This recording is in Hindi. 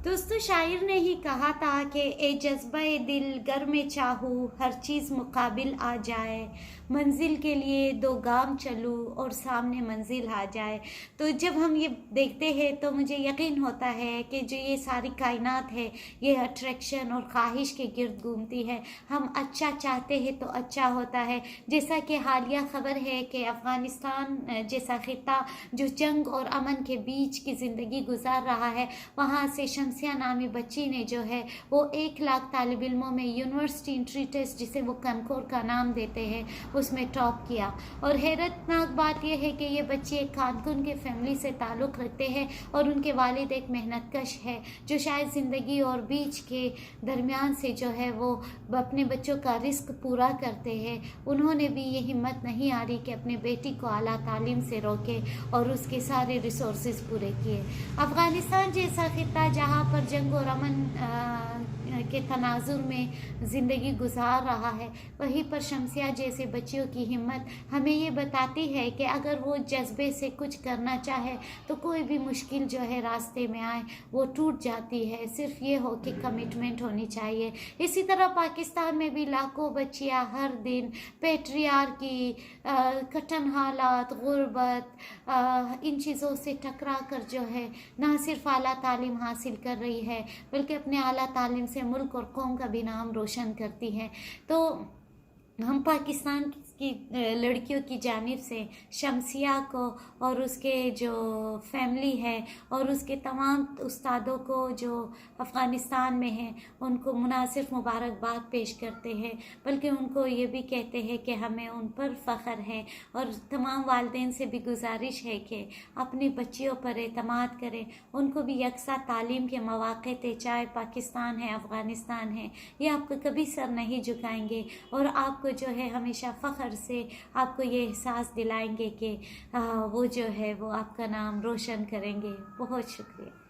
दोस्तों, शायर ने ही कहा था कि ए जज्बे दिल गर में चाहूँ हर चीज़ मुकाबिल आ जाए, मंजिल के लिए दो गाम चलूँ और सामने मंजिल आ जाए। तो जब हम ये देखते हैं तो मुझे यकीन होता है कि जो ये सारी कायनात है ये अट्रैक्शन और ख्वाहिश के गिर्द घूमती है। हम अच्छा चाहते हैं तो अच्छा होता है। जैसा कि हालिया खबर है कि अफ़गानिस्तान जैसा खिता जो जंग और अमन के बीच की ज़िंदगी गुजार रहा है, वहाँ से शमसिया नामी बच्ची ने जो है वो 1 लाख तालिब इल्मों में यूनिवर्सिटी एंट्री टेस्ट, जिसे वो कनकोर का नाम देते हैं, उसमें टॉप किया। और हैरतनाक बात यह है कि ये बच्चे एक कारकुन के फैमिली से ताल्लुक़ रखते हैं और उनके वालिद एक मेहनतकश है जो शायद ज़िंदगी और बीच के दरमियान से जो है वो अपने बच्चों का रिस्क पूरा करते हैं। उन्होंने भी ये हिम्मत नहीं आ रही कि अपने बेटी को आला तालीम से रोके और उसके सारे रिसोर्सेज पूरे किए। अफ़गानिस्तान जैसा खिता जहाँ पर जंग और अमन के तनाजुर में ज़िंदगी गुजार रहा है, वहीं पर शमसिया जैसे बच्चियों की हिम्मत हमें ये बताती है कि अगर वो जज्बे से कुछ करना चाहे तो कोई भी मुश्किल जो है रास्ते में आए वो टूट जाती है। सिर्फ ये हो कि कमिटमेंट होनी चाहिए। इसी तरह पाकिस्तान में भी लाखों बच्चियाँ हर दिन पेट्रियार्की, कठिन हालात, गुर्बत, इन चीज़ों से टकरा कर जो है ना सिर्फ आला तालीम हासिल कर रही है बल्कि अपने आला तालीम से मुल्क और कौम का भी नाम रोशन करती हैं। तो हम पाकिस्तान की लड़कियों की जानिब से शमसिया को और उसके जो फैमिली है और उसके तमाम उस्तादों को जो अफ़गानिस्तान में हैं उनको ना सिर्फ मुबारकबाद पेश करते हैं बल्कि उनको ये भी कहते हैं कि हमें उन पर फ़ख्र है। और तमाम वालिदैन से भी गुजारिश है कि अपनी बच्चियों पर एतमाद करें, उनको भी यकसा तालीम के मौक़े दें। चाहे पाकिस्तान है, अफ़गानिस्तान है, ये आपको कभी सर नहीं झुकाएंगे और आपको जो है हमेशा फ़ख्र से आपको ये एहसास दिलाएंगे कि वो जो है वो आपका नाम रोशन करेंगे। बहुत शुक्रिया।